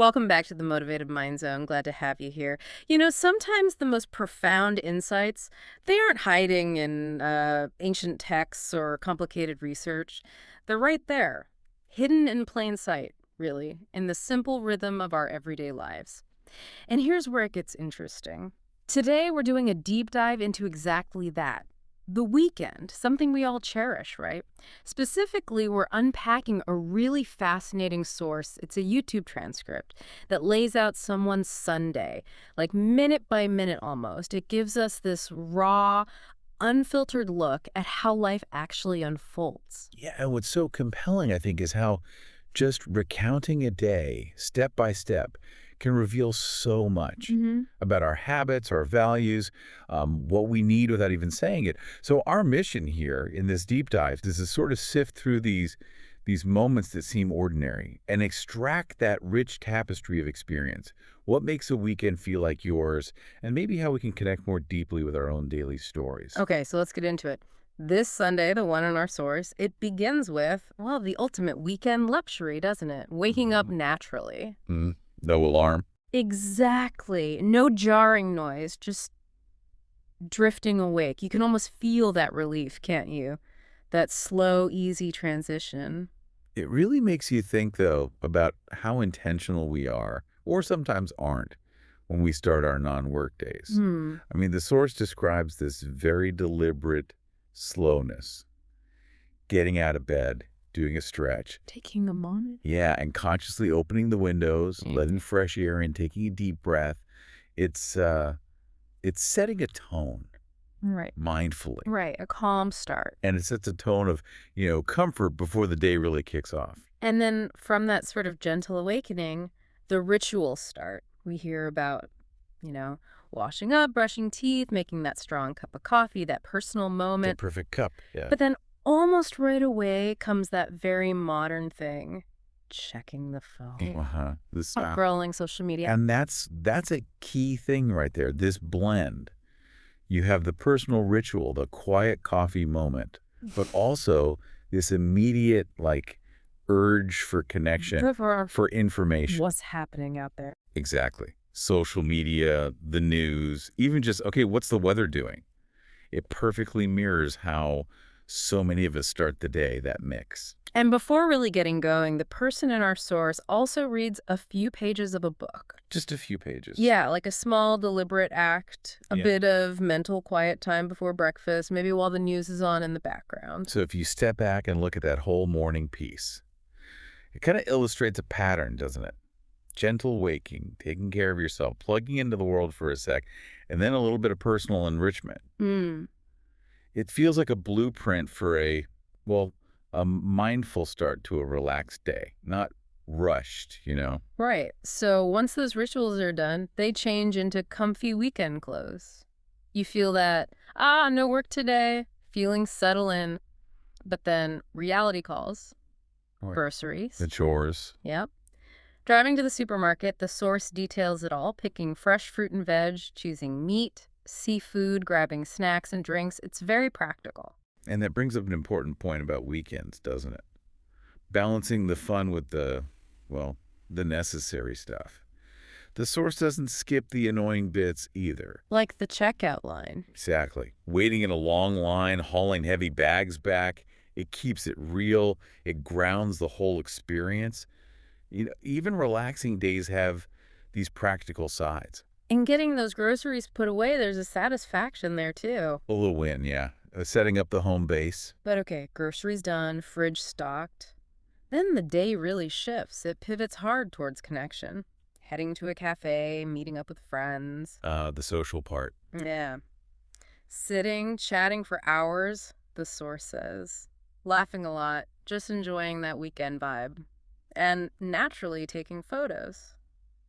Welcome back to the Motivated Mind Zone. Glad to have you here. Sometimes the most profound insights, they aren't hiding in ancient texts or complicated research. They're right there, hidden in plain sight, really, in the simple rhythm of our everyday lives. And here's where it gets interesting. Today, we're doing a deep dive into exactly that. The weekend, something we all cherish, right? Specifically, we're unpacking a really fascinating source. It's a YouTube transcript that lays out someone's Sunday, like minute by minute almost. It gives us this raw, unfiltered look at how life actually unfolds. Yeah, and what's so compelling, I think, is how just recounting a day, step by step, can reveal so much about our habits, our values, what we need without even saying it. So our mission here in this deep dive is to sort of sift through these moments that seem ordinary and extract that rich tapestry of experience. What makes a weekend feel like yours, and maybe how we can connect more deeply with our own daily stories. Okay, so let's get into it. This Sunday, the one in our source, it begins with, well, the ultimate weekend luxury, doesn't it? Waking up naturally. No alarm. Exactly. No jarring noise, just drifting awake. You can almost feel that relief, can't you? That slow, easy transition. It really makes you think, though, about how intentional we are, or sometimes aren't, when we start our non-work days. I mean, the source describes this very deliberate slowness. Getting out of bed, doing a stretch. Taking a moment. Yeah, and consciously opening the windows, letting fresh air in, taking a deep breath. It's setting a tone Right. mindfully. Right, a calm start. And it sets a tone of, comfort before the day really kicks off. And then from that sort of gentle awakening, the rituals start. We hear about, washing up, brushing teeth, making that strong cup of coffee, that personal The moment. perfect cup. Yeah. But then almost right away comes that very modern thing, checking the phone, This scrolling social media. And that's a key thing right there, this blend. You have the personal ritual, the quiet coffee moment, but also this immediate, urge for connection, for information. What's happening out there? Exactly. Social media, the news, even just, okay, what's the weather doing? It perfectly mirrors how so many of us start the day, that mix. And before really getting going, the person in our source also reads a few pages of a book. Just a few pages. Yeah, like a small, deliberate act, a bit of mental quiet time before breakfast, maybe while the news is on in the background. So if you step back and look at that whole morning piece, it kind of illustrates a pattern, doesn't it? Gentle waking, taking care of yourself, plugging into the world for a sec, and then a little bit of personal enrichment. It feels like a blueprint for a mindful start to a relaxed day, not rushed, Right. So once those rituals are done, they change into comfy weekend clothes. You feel that, no work today, feeling settle in. But then reality calls, Right. groceries. The chores. Yep. Driving to the supermarket, the source details it all, picking fresh fruit and veg, choosing meat, seafood, grabbing snacks and drinks. It's very practical. And that brings up an important point about weekends, doesn't it? Balancing the fun with the necessary stuff. The source doesn't skip the annoying bits either. Like the checkout line. Exactly. Waiting in a long line, hauling heavy bags back, it keeps it real. It grounds the whole experience. Even relaxing days have these practical sides. And getting those groceries put away, there's a satisfaction there too. A little win, yeah. Setting up the home base. But okay, groceries done, fridge stocked. Then the day really shifts. It pivots hard towards connection. Heading to a cafe, meeting up with friends. The social part. Yeah. Sitting, chatting for hours, the source says. Laughing a lot, just enjoying that weekend vibe. And naturally taking photos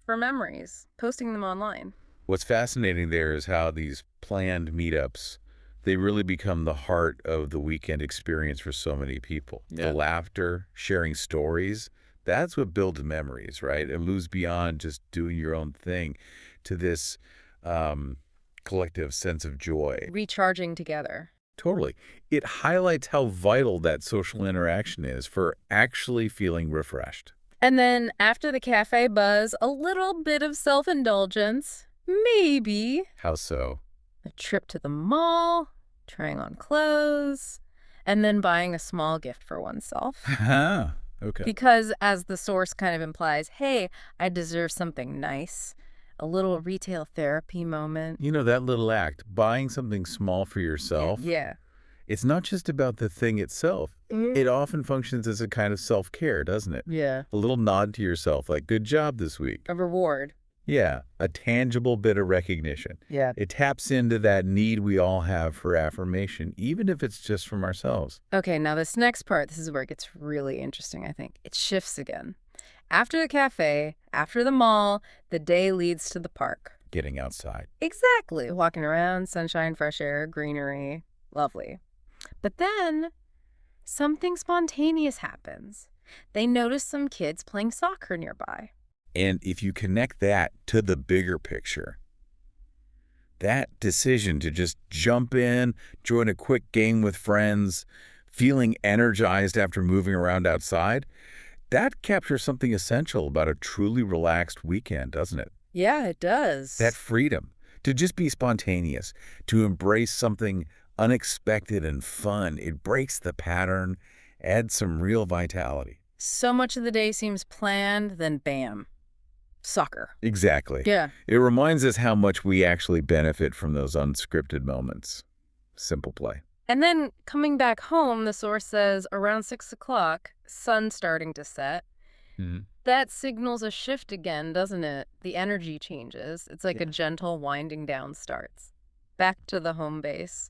for memories, posting them online. What's fascinating there is how these planned meetups, they really become the heart of the weekend experience for so many people. Yeah. The laughter, sharing stories, that's what builds memories, right? It moves beyond just doing your own thing to this collective sense of joy. Recharging together. Totally. It highlights how vital that social interaction is for actually feeling refreshed. And then after the cafe buzz, a little bit of self-indulgence, maybe How so? a trip to the mall, trying on clothes, and then buying a small gift for oneself. Okay. Because, as the source kind of implies, hey, I deserve something nice, a little retail therapy moment. You know, that little act, buying something small for yourself, Yeah. it's not just about the thing itself. It often functions as a kind of self-care, doesn't it? Yeah. A little nod to yourself, like, good job this week. A reward. Yeah, a tangible bit of recognition. Yeah. It taps into that need we all have for affirmation, even if it's just from ourselves. Okay, now this next part, this is where it gets really interesting, I think. It shifts again. After the cafe, after the mall, the day leads to the park. Getting outside. Exactly. Walking around, sunshine, fresh air, greenery. Lovely. But then something spontaneous happens. They notice some kids playing soccer nearby. And if you connect that to the bigger picture, that decision to just jump in, join a quick game with friends, feeling energized after moving around outside, that captures something essential about a truly relaxed weekend, doesn't it? Yeah, it That does. freedom to just be spontaneous, to embrace something unexpected and fun. It breaks the pattern, adds some real vitality. So much of the day seems planned, then bam, soccer. Exactly. Yeah. It reminds us how much we actually benefit from those unscripted moments. Simple play. And then coming back home, the source says around 6 o'clock, sun starting to set. Mhm. That signals a shift again, doesn't it? The energy changes. It's like a Yeah. gentle winding down starts. Back to the home base.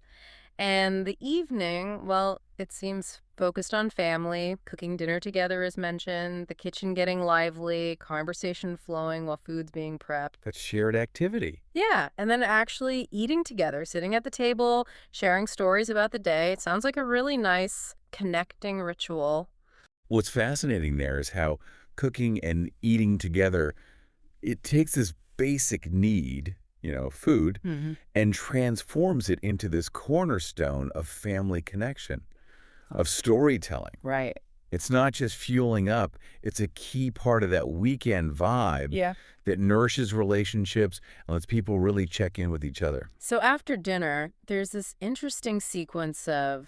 And the evening, well, it seems focused on family, cooking dinner together as mentioned, the kitchen getting lively, conversation flowing while food's being prepped. That's shared activity. Yeah, and then actually eating together, sitting at the table, sharing stories about the day. It sounds like a really nice connecting ritual. What's fascinating there is how cooking and eating together, it takes this basic need, food, Hmm. and transforms it into this cornerstone of family connection, of storytelling. Right. It's not just fueling up, it's a key part of that weekend vibe Yeah. that nourishes relationships and lets people really check in with each other. So after dinner, there's this interesting sequence of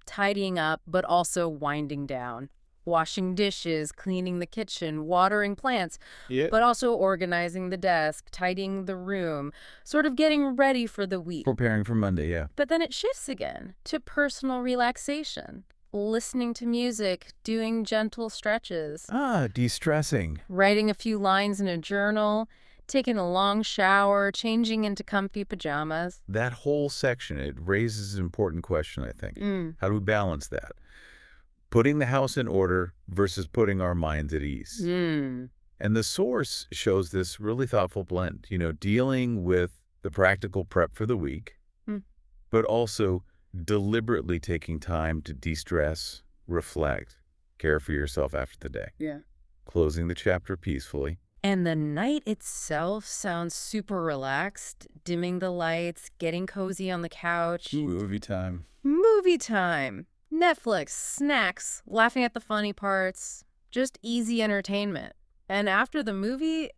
tidying up, but also winding down. Washing dishes, cleaning the kitchen, watering plants, Yeah. but also organizing the desk, tidying the room, sort of getting ready for the week. Preparing for Monday, yeah. But then it shifts again to personal relaxation, listening to music, doing gentle stretches, De-stressing. writing a few lines in a journal, taking a long shower, changing into comfy pajamas. That whole section, it raises an important question, I think. Mm. How do we balance that? Putting the house in order versus putting our minds at ease. Mm. And the source shows this really thoughtful blend, dealing with the practical prep for the week, Mm. but also deliberately taking time to de-stress, reflect, care for yourself after the day. Yeah. Closing the chapter peacefully. And the night itself sounds super relaxed, dimming the lights, getting cozy on the couch. Movie time. Movie time. Netflix, snacks, laughing at the funny parts, just easy entertainment. And after the movie,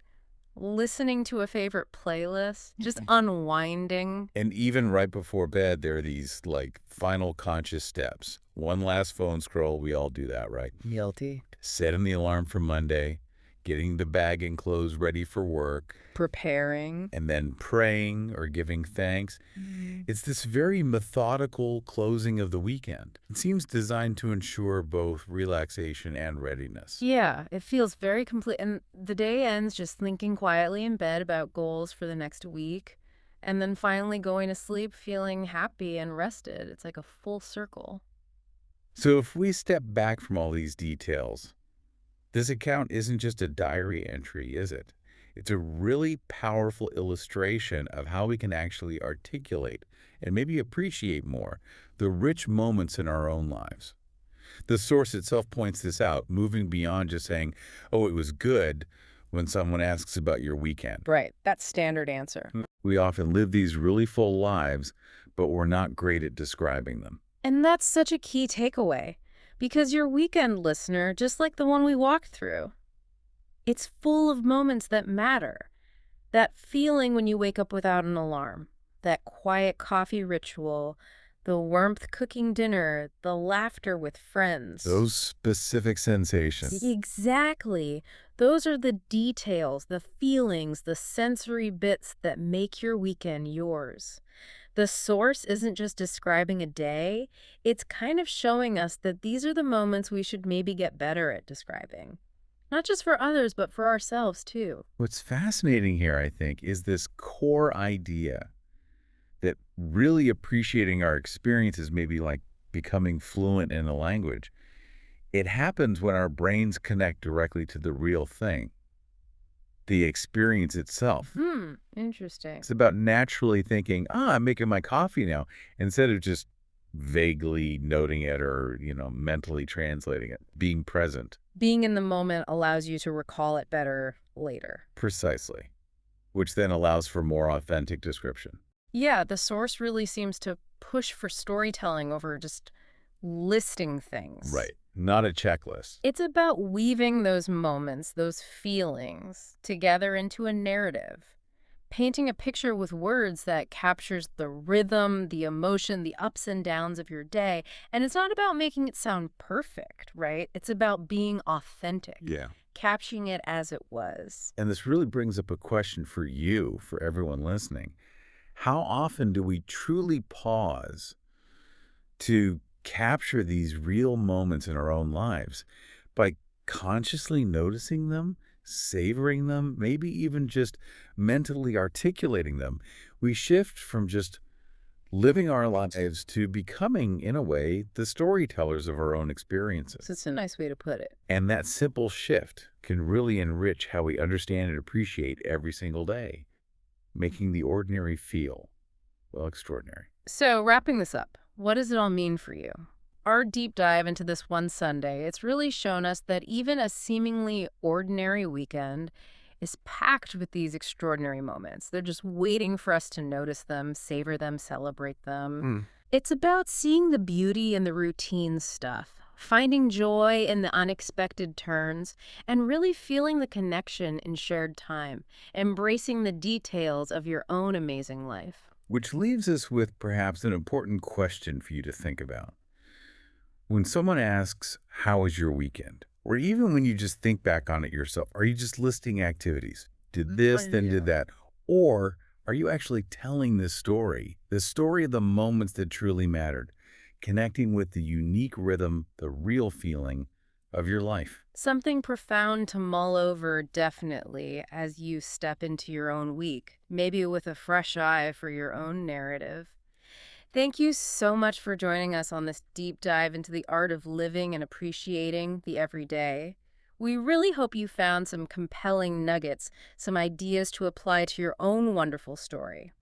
listening to a favorite playlist, just unwinding. And even right before bed, there are these, final conscious steps. One last phone scroll. We all do that, right? Guilty. Setting the alarm for Monday, getting the bag and clothes ready for work, Preparing. and then praying or giving thanks. It's this very methodical closing of the weekend. It seems designed to ensure both relaxation and readiness. Yeah, it feels very complete. And the day ends just thinking quietly in bed about goals for the next week, and then finally going to sleep feeling happy and rested. It's like a full circle. So if we step back from all these details, this account isn't just a diary entry, is it? It's a really powerful illustration of how we can actually articulate and maybe appreciate more the rich moments in our own lives. The source itself points this out, moving beyond just saying, oh, it was good when someone asks about your weekend. Right, that's standard answer. We often live these really full lives, but we're not great at describing them. And that's such a key takeaway. Because your weekend listener, just like the one we walked through, it's full of moments that matter. That feeling when you wake up without an alarm, that quiet coffee ritual, the warmth cooking dinner, the laughter with friends. Those specific sensations. Exactly. Those are the details, the feelings, the sensory bits that make your weekend yours. The source isn't just describing a day, it's kind of showing us that these are the moments we should maybe get better at describing. Not just for others, but for ourselves too. What's fascinating here, I think, is this core idea that really appreciating our experiences may be like becoming fluent in a language. It happens when our brains connect directly to the real thing, the experience itself. Interesting. It's about naturally thinking, I'm making my coffee now, instead of just vaguely noting it or, mentally translating it, being present. Being in the moment allows you to recall it better later. Precisely. Which then allows for more authentic description. Yeah, the source really seems to push for storytelling over just listing things. Right. Not a checklist. It's about weaving those moments, those feelings, together into a narrative. Painting a picture with words that captures the rhythm, the emotion, the ups and downs of your day. And it's not about making it sound perfect, right? It's about being authentic, Yeah. capturing it as it was. And this really brings up a question for you, for everyone listening. How often do we truly pause to capture these real moments in our own lives by consciously noticing them, savoring them, maybe even just mentally articulating them? We shift from just living our lives to becoming, in a way, the storytellers of our own experiences. So it's a nice way to put it. And that simple shift can really enrich how we understand and appreciate every single day, making the ordinary feel, well, extraordinary. So, wrapping this up, what does it all mean for you? Our deep dive into this one Sunday, it's really shown us that even a seemingly ordinary weekend is packed with these extraordinary moments. They're just waiting for us to notice them, savor them, celebrate them. It's about seeing the beauty in the routine stuff, finding joy in the unexpected turns, and really feeling the connection in shared time, embracing the details of your own amazing life. Which leaves us with perhaps an important question for you to think about. When someone asks, how was your weekend? Or even when you just think back on it yourself, are you just listing activities? Did this, then did that? Or are you actually telling this story of the moments that truly mattered, connecting with the unique rhythm, the real feeling of your life? Something profound to mull over, definitely, as you step into your own week, maybe with a fresh eye for your own narrative. Thank you so much for joining us on this deep dive into the art of living and appreciating the everyday. We really hope you found some compelling nuggets, some ideas to apply to your own wonderful story.